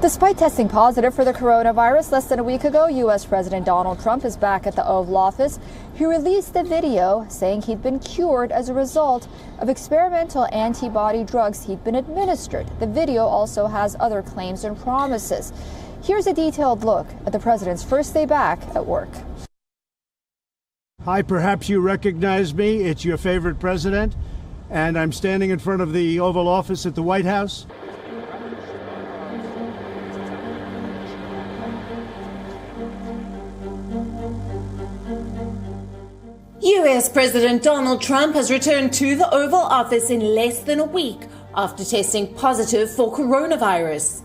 Despite testing positive for the coronavirus less than a week ago, U.S. President Donald Trump is back at the Oval Office. He released a video saying he'd been cured as a result of experimental antibody drugs he'd been administered. The video also has other claims and promises. Here's a detailed look at the president's first day back at work. Hi, perhaps you recognize me. It's your favorite president, and I'm standing in front of the Oval Office at the White House. U.S. President Donald Trump has returned to the Oval Office in less than a week after testing positive for coronavirus.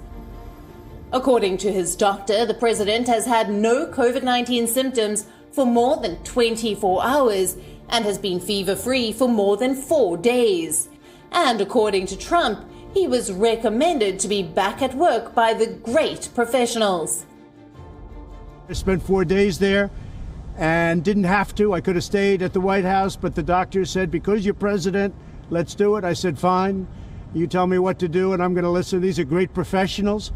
According to his doctor, the president has had no COVID-19 symptoms for more than 24 hours and has been fever-free for more than 4 days. And according to Trump, he was recommended to be back at work by the great professionals. I spent 4 days there and didn't have to. I could have stayed at the White House, but the doctor said, because you're president, let's do it. I said, fine. You tell me what to do, and I'm going to listen. These are great professionals.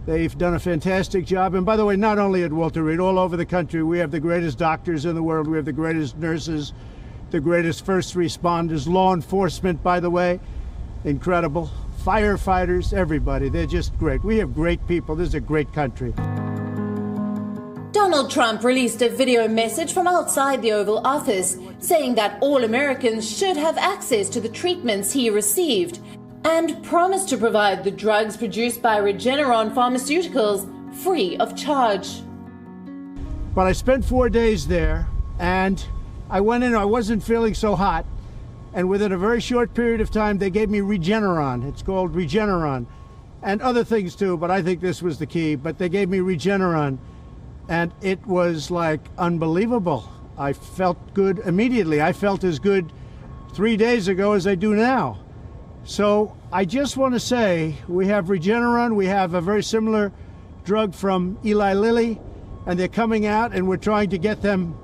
They've done a fantastic job. And by the way, not only at Walter Reed, all over the country, we have the greatest doctors in the world. We have the greatest nurses, the greatest first responders, law enforcement, by the way, incredible. Firefighters, everybody. They're just great. We have great people. This is a great country. Donald Trump released a video message from outside the Oval Office saying that all Americans should have access to the treatments he received and promised to provide the drugs produced by Regeneron Pharmaceuticals free of charge. But I spent 4 days there, and I went in, I wasn't feeling so hot, and within a very short period of time they gave me Regeneron. It's called Regeneron, and other things too, but I think this was the key. But they gave me Regeneron, and it was like unbelievable. I felt good immediately. I felt as good 3 days ago as I do now. So I just want to say we have Regeneron, we have a very similar drug from Eli Lilly, and they're coming out, and we're trying to get them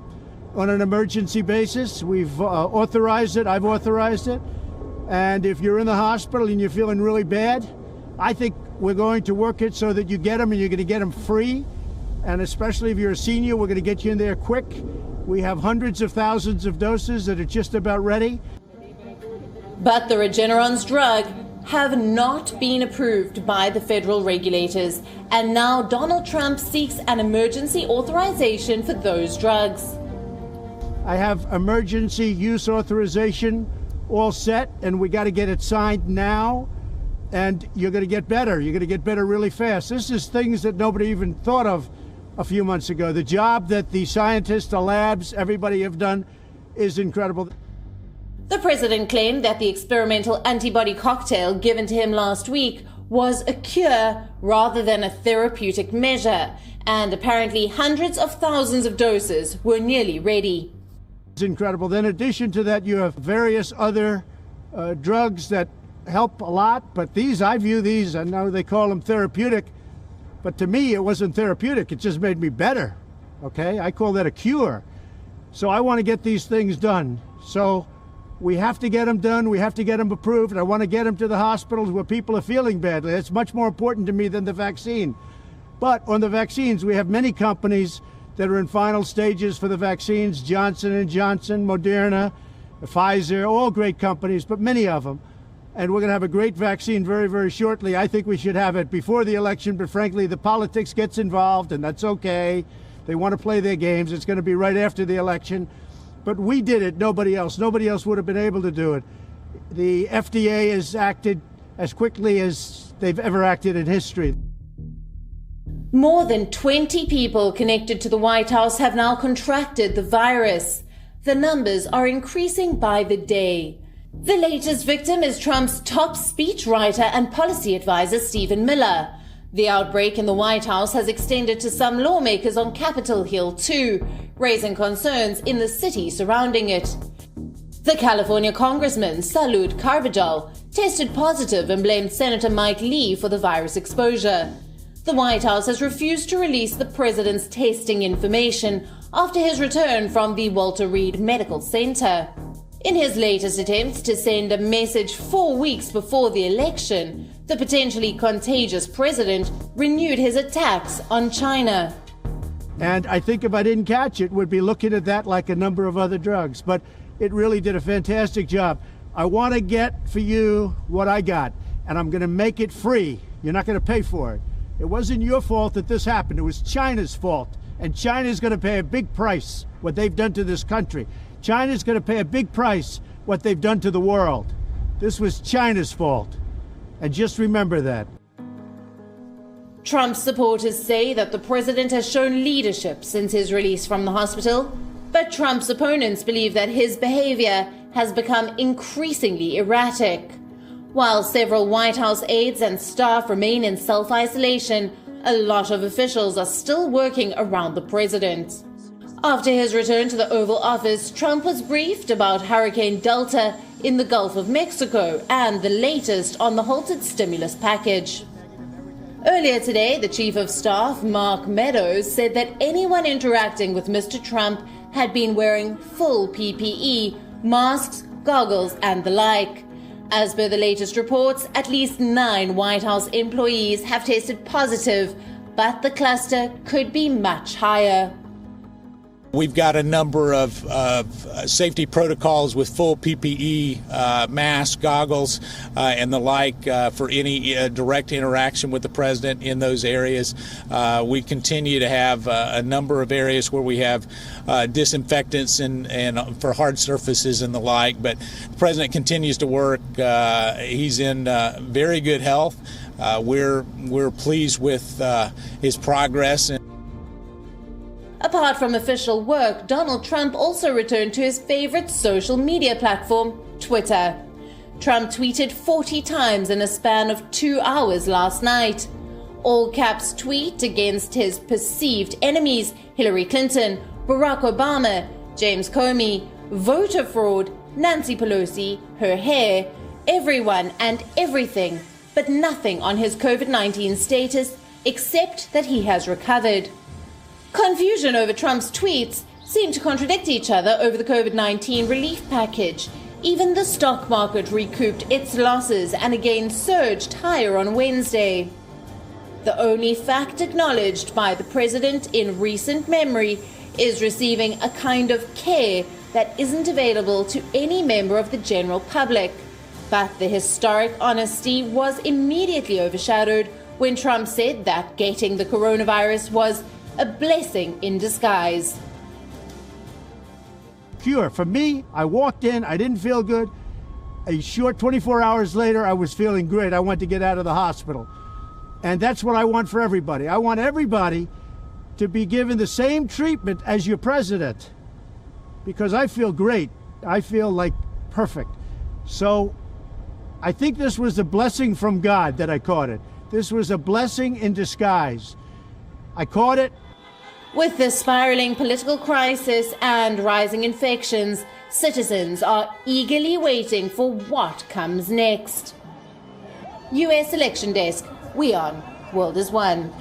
on an emergency basis. We've authorized it, I've authorized it, and if you're in the hospital and you're feeling really bad, I think we're going to work it so that you get them and you're going to get them free, and especially if you're a senior, we're going to get you in there quick. We have hundreds of thousands of doses that are just about ready. But the Regeneron's drug have not been approved by the federal regulators, and now Donald Trump seeks an emergency authorization for those drugs. I have emergency use authorization all set, and we got to get it signed now, and you're going to get better. You're going to get better really fast. This is things that nobody even thought of a few months ago. The job that the scientists, the labs, everybody have done is incredible. The president claimed that the experimental antibody cocktail given to him last week was a cure rather than a therapeutic measure, and apparently hundreds of thousands of doses were nearly ready. It's incredible. Then in addition to that, you have various other drugs that help a lot, but these, I view these, I know they call them therapeutic, but to me it wasn't therapeutic, it just made me better, okay? I call that a cure. So I want to get these things done. So we have to get them done, we have to get them approved, and I want to get them to the hospitals where people are feeling badly. That's much more important to me than the vaccine. But on the vaccines, we have many companies that are in final stages for the vaccines, Johnson & Johnson, Moderna, Pfizer, all great companies, but many of them. And we're going to have a great vaccine very, very shortly. I think we should have it before the election, but frankly, the politics gets involved, and that's okay. They want to play their games. It's going to be right after the election. But we did it, nobody else. Nobody else would have been able to do it. The FDA has acted as quickly as they've ever acted in history. More than 20 people connected to the White House have now contracted the virus. The numbers are increasing by the day. The latest victim is Trump's top speechwriter and policy advisor, Stephen Miller. The outbreak in the White House has extended to some lawmakers on Capitol Hill too, raising concerns in the city surrounding it. The California Congressman Salud Carbajal tested positive and blamed Senator Mike Lee for the virus exposure. The White House has refused to release the president's testing information after his return from the Walter Reed Medical Center. In his latest attempts to send a message 4 weeks before the election, the potentially contagious president renewed his attacks on China. And I think if I didn't catch it, we'd be looking at that like a number of other drugs. But it really did a fantastic job. I want to get for you what I got, and I'm going to make it free. You're not going to pay for it. It wasn't your fault that this happened. It was China's fault. And China's going to pay a big price, what they've done to this country. China's going to pay a big price, what they've done to the world. This was China's fault. And just remember that. Trump's supporters say that the president has shown leadership since his release from the hospital, but Trump's opponents believe that his behavior has become increasingly erratic. While several White House aides and staff remain in self-isolation, a lot of officials are still working around the president. After his return to the Oval Office, Trump was briefed about Hurricane Delta in the Gulf of Mexico and the latest on the halted stimulus package. Earlier today, the Chief of Staff, Mark Meadows, said that anyone interacting with Mr. Trump had been wearing full PPE, masks, goggles, and the like. As per the latest reports, at least 9 White House employees have tested positive, but the cluster could be much higher. We've got a number of safety protocols with full PPE, masks, goggles, and the like for any direct interaction with the president in those areas. We continue to have a number of areas where we have disinfectants and for hard surfaces and the like. But the president continues to work. He's in very good health. We're pleased with his progress. Apart from official work, Donald Trump also returned to his favorite social media platform, Twitter. Trump tweeted 40 times in a span of 2 hours last night. All caps tweet against his perceived enemies, Hillary Clinton, Barack Obama, James Comey, voter fraud, Nancy Pelosi, her hair, everyone and everything, but nothing on his COVID-19 status except that he has recovered. Confusion over Trump's tweets seemed to contradict each other over the COVID-19 relief package. Even the stock market recouped its losses and again surged higher on Wednesday. The only fact acknowledged by the president in recent memory is receiving a kind of care that isn't available to any member of the general public. But the historic honesty was immediately overshadowed when Trump said that getting the coronavirus was a blessing in disguise. Cure. For me, I walked in, I didn't feel good. A short 24 hours later, I was feeling great. I wanted to get out of the hospital. And that's what I want for everybody. I want everybody to be given the same treatment as your president, because I feel great. I feel like perfect. So I think this was a blessing from God that I caught it. This was a blessing in disguise. I caught it. With the spiraling political crisis and rising infections, citizens are eagerly waiting for what comes next. U.S. Election Desk, WION, World is One.